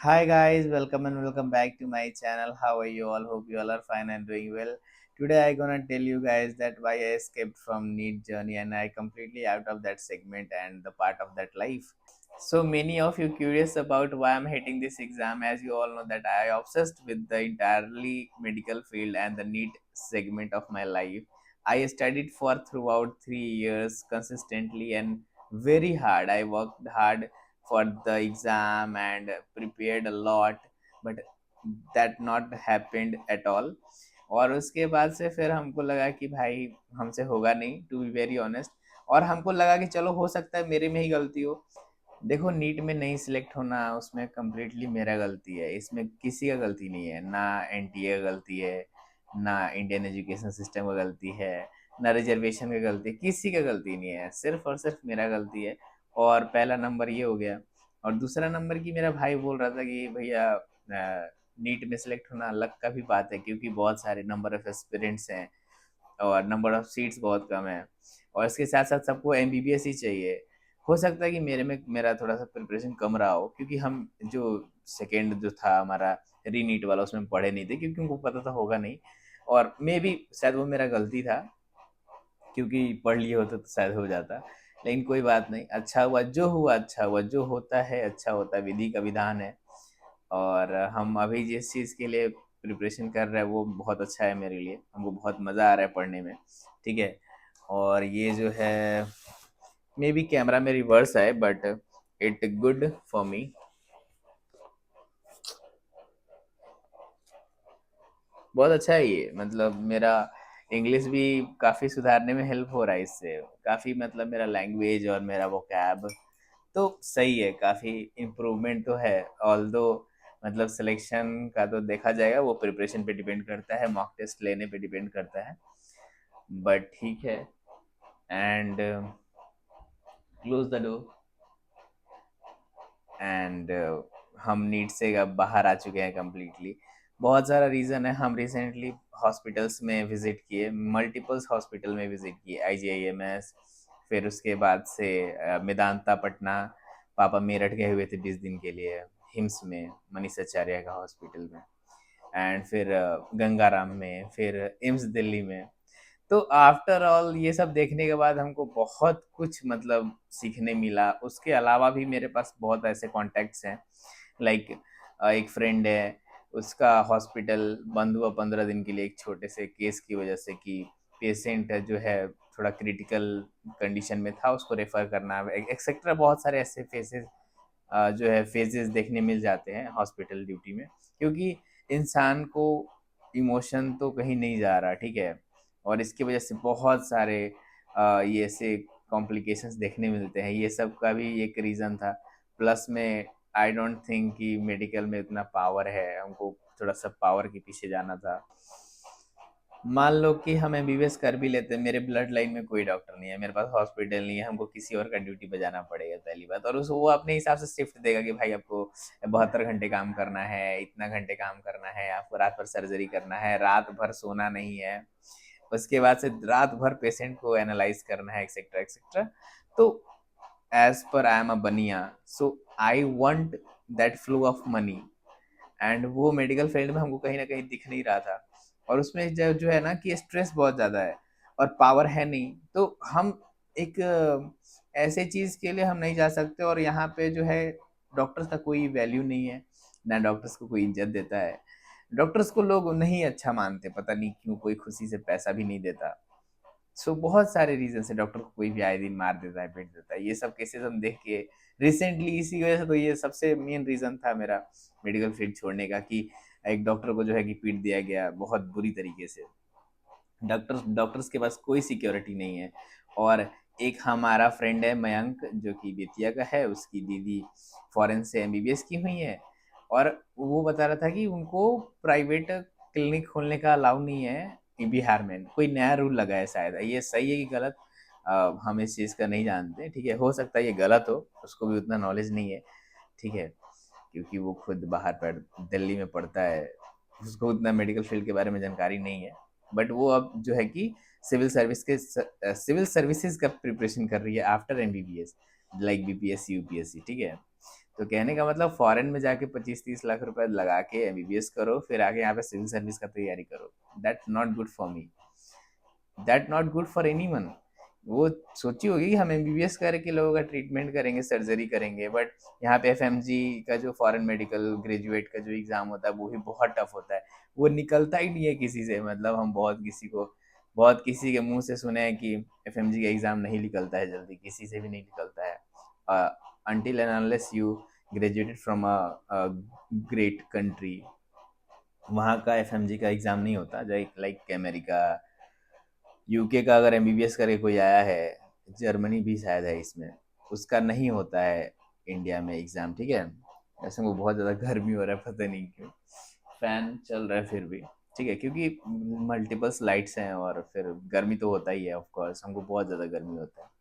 Hi guys, welcome and welcome back to my channel. How are you all? Hope you all are fine and doing well. Today I gonna tell you guys that why I escaped from NEET journey and I completely out of that segment and the part of that life. So many of you curious about why I'm hating this exam. As you all know that I obsessed with the entirely medical field and the NEET segment of my life. I studied for throughout 3 years consistently and very hard. I worked hard for the exam and prepared a lot, but that not happened at all. और उसके बाद से फिर हमको लगा कि भाई हमसे होगा नहीं, टू बी वेरी ऑनेस्ट। और हमको लगा कि चलो हो सकता है मेरे में ही गलती हो। देखो, नीट में नहीं सिलेक्ट होना उसमें कम्प्लीटली मेरा गलती है, इसमें किसी का गलती नहीं है, ना एनटीए का गलती है, ना इंडियन एजुकेशन सिस्टम का गलती है, ना रिजर्वेशन का गलती है, किसी का गलती नहीं है, सिर्फ और सिर्फ मेरा गलती है। और पहला नंबर ये हो गया। और दूसरा नंबर की मेरा भाई बोल रहा था कि भैया नीट में सिलेक्ट होना लक का भी बात है, क्योंकि बहुत सारे नंबर ऑफ एस्पिरेंट्स हैं और नंबर ऑफ सीट्स बहुत कम है। और इसके साथ साथ सबको एमबीबीएस ही चाहिए। हो सकता है कि मेरे में मेरा थोड़ा सा प्रिपरेशन कम रहा हो, क्योंकि हम जो सेकेंड जो था हमारा री नीट वाला, उसमें पढ़े नहीं थे, क्योंकि उनको पता था होगा नहीं। और मे भी शायद वो मेरा गलती था, क्योंकि पढ़ लिए होते तो शायद हो जाता। लेकिन कोई बात नहीं, अच्छा हुआ जो हुआ, अच्छा हुआ जो होता है, अच्छा होता है, विधि का विधान है। और हम अभी जिस चीज़ के लिए प्रिपरेशन कर रहे हैं वो बहुत अच्छा है मेरे लिए, हमको बहुत मज़ा आ रहा है पढ़ने में। ठीक है। और ये जो है, मे बी कैमरा में रिवर्स है, but it good for me. बहुत अच्छा है ये, मतलब मेरा इंग्लिश भी काफ़ी सुधारने में हेल्प हो रहा है इससे। काफ़ी मतलब मेरा लैंग्वेज और मेरा वोकैब तो सही है, काफ़ी इम्प्रूवमेंट तो है। ऑल्दो मतलब सिलेक्शन का तो देखा जाएगा, वो प्रिपरेशन पे डिपेंड करता है, मॉक टेस्ट लेने पे डिपेंड करता है। बट ठीक है। And close the door. And हम नीट से अब बाहर आ चुके हैं कम्प्लीटली। बहुत सारा रीज़न है, हम रिसेंटली हॉस्पिटल्स में विज़िट किए, मल्टीपल्स हॉस्पिटल में विज़िट किए, आईजीआईएमएस। फिर उसके बाद से मेदांता पटना, पापा मेरठ गए हुए थे 20 दिन के लिए, हिम्स में मनीष आचार्य का हॉस्पिटल में। एंड फिर गंगाराम में, फिर एम्स दिल्ली में। तो आफ्टर ऑल ये सब देखने के बाद हमको बहुत कुछ मतलब सीखने मिला। उसके अलावा भी मेरे पास बहुत ऐसे कॉन्टैक्ट्स हैं। लाइक एक फ्रेंड है, उसका हॉस्पिटल बंद हुआ 15 दिन के लिए एक छोटे से केस की वजह से, कि पेशेंट जो है थोड़ा क्रिटिकल कंडीशन में था, उसको रेफर करना एक्सेट्रा। बहुत सारे ऐसे फेसेस जो है फेजेस देखने मिल जाते हैं हॉस्पिटल ड्यूटी में, क्योंकि इंसान को इमोशन तो कहीं नहीं जा रहा, ठीक है। और इसकी वजह से बहुत सारे ये ऐसे कॉम्प्लिकेशंस देखने मिलते हैं, ये सब का भी एक रीज़न था। प्लस में आई डोंट थिंक कि मेडिकल में इतना पावर है, हमको थोड़ा सा पावर के पीछे जाना था। मान लो कि हम एमबीबीएस कर भी लेते हैं, मेरे ब्लड लाइन में कोई डॉक्टर नहीं है, मेरे पास हॉस्पिटल नहीं है, हमको किसी और का ड्यूटी बजाना पड़ेगा पहली बात। और उस वो अपने हिसाब से शिफ्ट देगा कि भाई आपको 72 घंटे काम करना है, इतना घंटे काम करना है, आपको रात भर सर्जरी करना है, रात भर सोना नहीं है, उसके बाद से रात भर पेशेंट को एनालाइज करना है, एक्सेट्रा एक्सेट्रा। तो as per I am a bania, so I want that flow of money. And वो मेडिकल फील्ड में हमको कहीं ना कहीं दिख नहीं रहा था। और उसमें जो है ना कि स्ट्रेस बहुत ज़्यादा है और पावर है नहीं, तो हम एक ऐसे चीज़ के लिए हम नहीं जा सकते। और यहाँ पे जो है डॉक्टर्स का कोई वैल्यू नहीं है, ना डॉक्टर्स को कोई इज्जत देता है। डॉक्टर्स को लोग नहीं अच्छा मानते, पता नहीं क्यों, कोई खुशी से पैसा भी नहीं देता। सो बहुत सारे रीजन से डॉक्टर को कोई भी आए दिन मार देता है, पीट देता है, ये सब केसेस हम देख के रिसेंटली, इसी वजह से तो ये सबसे मेन रीजन था मेरा मेडिकल फील्ड छोड़ने का, कि एक डॉक्टर को जो है कि पीट दिया गया बहुत बुरी तरीके से। डॉक्टर्स डॉक्टर्स के पास कोई सिक्योरिटी नहीं है। और एक हमारा फ्रेंड है मयंक, जो कि बेतिया का है, उसकी दीदी फॉरेन से एमबीबीएस की हुई है। और वो बता रहा था कि उनको प्राइवेट क्लिनिक खोलने का अलाउ नहीं है बिहार में, कोई नया रूल लगा है शायद, ये सही है कि गलत, हम इस चीज़ का नहीं जानते, ठीक है। हो सकता है ये गलत हो, उसको भी उतना नॉलेज नहीं है, ठीक है, क्योंकि वो खुद बाहर पढ़ दिल्ली में पढ़ता है, उसको उतना मेडिकल फील्ड के बारे में जानकारी नहीं है। बट वो अब जो है कि सिविल सर्विसेज का प्रिपरेशन कर रही है after MBBS, like BPSC UPSC, ठीक है। तो कहने का मतलब फॉरेन में जाके 25-30 लाख रुपए लगा के एमबीबीएस करो, फिर आके यहाँ पे सिविल सर्विस का तैयारी करो। That not good for me, that not good for anyone. वो सोची होगी कि हम एमबीबीएस करके लोगों का ट्रीटमेंट करेंगे, सर्जरी करेंगे, बट यहाँ पे एफएमजी का जो फॉरेन मेडिकल ग्रेजुएट का जो एग्जाम होता है वो भी बहुत टफ होता है। वो निकलता ही नहीं है किसी से, मतलब हम बहुत किसी के मुंह से सुने हैं कि एफएमजी का एग्जाम नहीं निकलता है जल्दी, किसी से भी नहीं निकलता है until and unless you graduated from a great country। वहाँ का एफएमजी का एग्जाम नहीं होता, लाइक अमेरिका, यूके का अगर एमबीबीएस करके कोई आया है, जर्मनी भी शायद है इसमें, उसका नहीं होता है इंडिया में एग्जाम, ठीक है। ऐसे में बहुत ज़्यादा गर्मी हो रहा है, पता नहीं क्यों फैन चल रहा है फिर भी, ठीक है, क्योंकि मल्टीपल्स लाइट्स हैं और फिर गर्मी तो होता ही है, ऑफ कोर्स हमको बहुत ज़्यादा गर्मी होता है।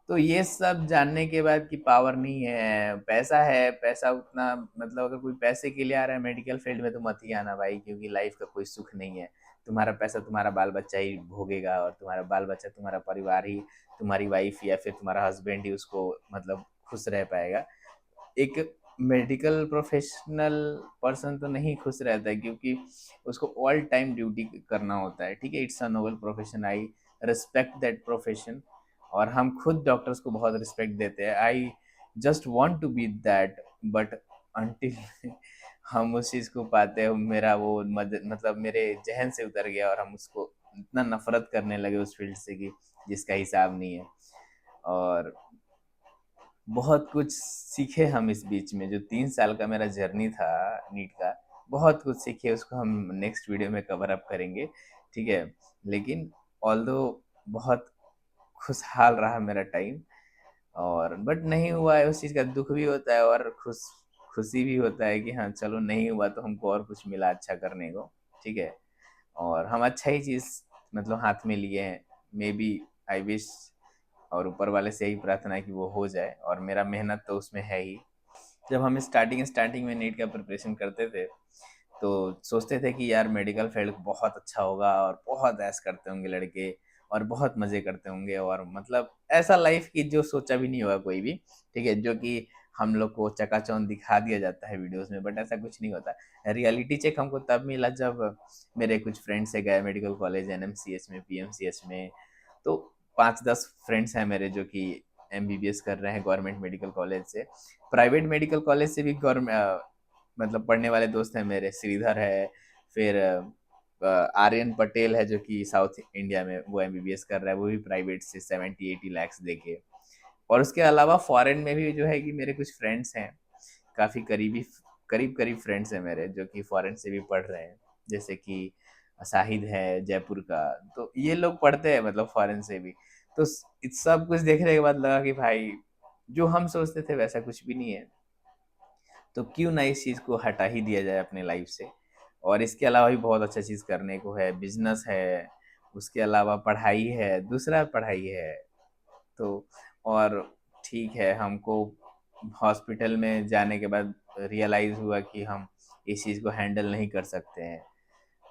तो ये सब जानने के बाद कि पावर नहीं है, पैसा उतना, मतलब अगर कोई पैसे के लिए आ रहा है मेडिकल फील्ड में तो मत ही आना भाई, क्योंकि लाइफ का कोई सुख नहीं है। तुम्हारा पैसा तुम्हारा बाल बच्चा ही भोगेगा, और तुम्हारा बाल बच्चा, तुम्हारा परिवार ही, तुम्हारी वाइफ या फिर तुम्हारा हस्बैंड ही उसको मतलब खुश रह पाएगा। एक मेडिकल प्रोफेशनल पर्सन तो नहीं खुश रहता है, क्योंकि उसको ऑल टाइम ड्यूटी करना होता है, ठीक है। It's a noble profession, I respect that profession, और हम खुद डॉक्टर्स को बहुत रिस्पेक्ट देते हैं। I just want to be that, but until हम उस चीज़ को पाते हैं, मेरा वो मतलब मेरे जहन से उतर गया और हम उसको इतना नफरत करने लगे उस फील्ड से कि जिसका हिसाब नहीं है। और बहुत कुछ सीखे हम इस बीच में, जो 3 साल का मेरा जर्नी था नीट का, बहुत कुछ सीखे, उसको हम नेक्स्ट वीडियो में कवर अप करेंगे, ठीक है। लेकिन ऑल्दो बहुत खुशहाल रहा मेरा टाइम, और बट नहीं हुआ है, उस चीज़ का दुख भी होता है और खुशी भी होता है कि हाँ चलो नहीं हुआ तो हमको और कुछ मिला अच्छा करने को, ठीक है। और हम अच्छा ही चीज़ मतलब हाथ में लिए हैं, मे बी, आई विश, और ऊपर वाले से यही प्रार्थना है कि वो हो जाए, और मेरा मेहनत तो उसमें है ही। जब हम स्टार्टिंग में नीट का प्रिपरेशन करते थे तो सोचते थे कि यार मेडिकल फील्ड बहुत अच्छा होगा और बहुत ऐश करते होंगे लड़के और बहुत मज़े करते होंगे, और मतलब ऐसा लाइफ की जो सोचा भी नहीं होगा कोई भी, ठीक है, जो कि हम लोग को चकाचौंध दिखा दिया जाता है वीडियोस में, बट ऐसा कुछ नहीं होता। रियलिटी चेक हमको तब मिला जब मेरे कुछ फ्रेंड्स से गए मेडिकल कॉलेज, एनएमसीएच में, पीएमसीएच में। तो 5-10 फ्रेंड्स हैं मेरे जो कि एमबीबीएस कर रहे हैं गवर्नमेंट मेडिकल कॉलेज से। प्राइवेट मेडिकल कॉलेज से भी गवर्नमेंट मतलब पढ़ने वाले दोस्त हैं मेरे, श्रीधर है, फिर आर्यन पटेल है जो कि साउथ इंडिया में वो एमबीबीएस कर रहा है, वो भी प्राइवेट से 70-80 लाख दे के। और उसके अलावा फॉरेन में भी जो है कि मेरे कुछ फ्रेंड्स हैं, काफ़ी करीब करीब फ्रेंड्स हैं मेरे जो कि फॉरेन से भी पढ़ रहे हैं, जैसे कि शाहिद है जयपुर का, तो ये लोग पढ़ते हैं मतलब फॉरेन से भी। तो इस सब कुछ देखने के बाद लगा कि भाई जो हम सोचते थे वैसा कुछ भी नहीं है, तो क्यों ना इस चीज़ को हटा ही दिया जाए अपने लाइफ से। और इसके अलावा भी बहुत अच्छा चीज़ करने को है, बिजनेस है, उसके अलावा पढ़ाई है, दूसरा पढ़ाई है। तो और ठीक है, हमको हॉस्पिटल में जाने के बाद रियलाइज़ हुआ कि हम इस चीज़ को हैंडल नहीं कर सकते हैं,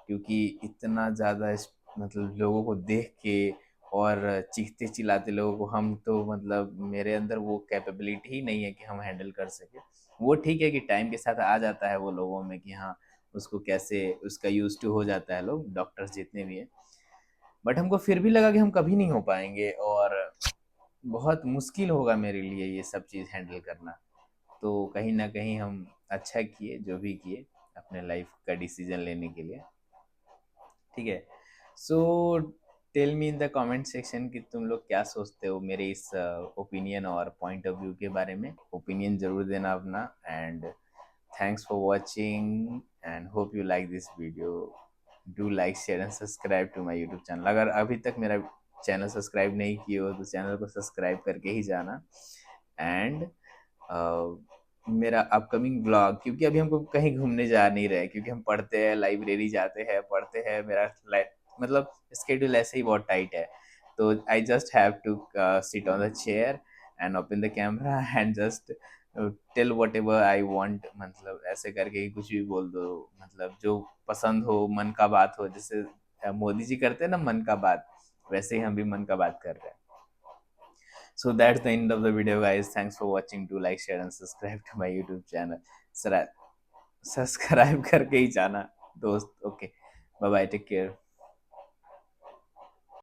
क्योंकि इतना ज़्यादा मतलब लोगों को देख के और चीखते चिल्लाते लोगों को, हम तो मतलब मेरे अंदर वो कैपेबिलिटी ही नहीं है कि हम हैंडल कर सके। वो ठीक है कि टाइम के साथ आ जाता है वो लोगों में कि हाँ उसको कैसे, उसका यूज टू हो जाता है लोग डॉक्टर्स जितने भी हैं, बट हमको फिर भी लगा कि हम कभी नहीं हो पाएंगे और बहुत मुश्किल होगा मेरे लिए ये सब चीज़ हैंडल करना। तो कहीं ना कहीं हम अच्छा किए जो भी किए अपने लाइफ का डिसीजन लेने के लिए, ठीक है। So tell me in the comment section कि तुम लोग क्या सोचते हो मेरे इस ओपिनियन और पॉइंट ऑफ व्यू के बारे में। ओपिनियन जरूर देना अपना, and thanks for watching and hope you like this video. Do like share and subscribe to my YouTube channel. अगर अभी तक मेरा चैनल सब्सक्राइब नहीं किए हो तो चैनल को सब्सक्राइब करके ही जाना। एंड मेरा अपकमिंग ब्लॉग, क्योंकि अभी हमको कहीं घूमने जा नहीं रहे, क्योंकि हम पढ़ते हैं, लाइब्रेरी जाते हैं, पढ़ते हैं, मेरा मतलब स्केड्यूल ऐसे ही बहुत टाइट है। तो I just have to sit on the chair and open the camera and just tell whatever I want, मतलब ऐसे करके ही कुछ भी बोल दो, मतलब जो पसंद हो, मन का बात हो, जैसे मोदी जी करते हैं ना मन का बात, वैसे ही हम भी मन का बात कर रहे हैं। So that's the end of the video, guys. Thanks for watching. Do like, share, and subscribe to my YouTube channel. Subscribe करके ही जाना दोस्त. Okay, bye bye, take care.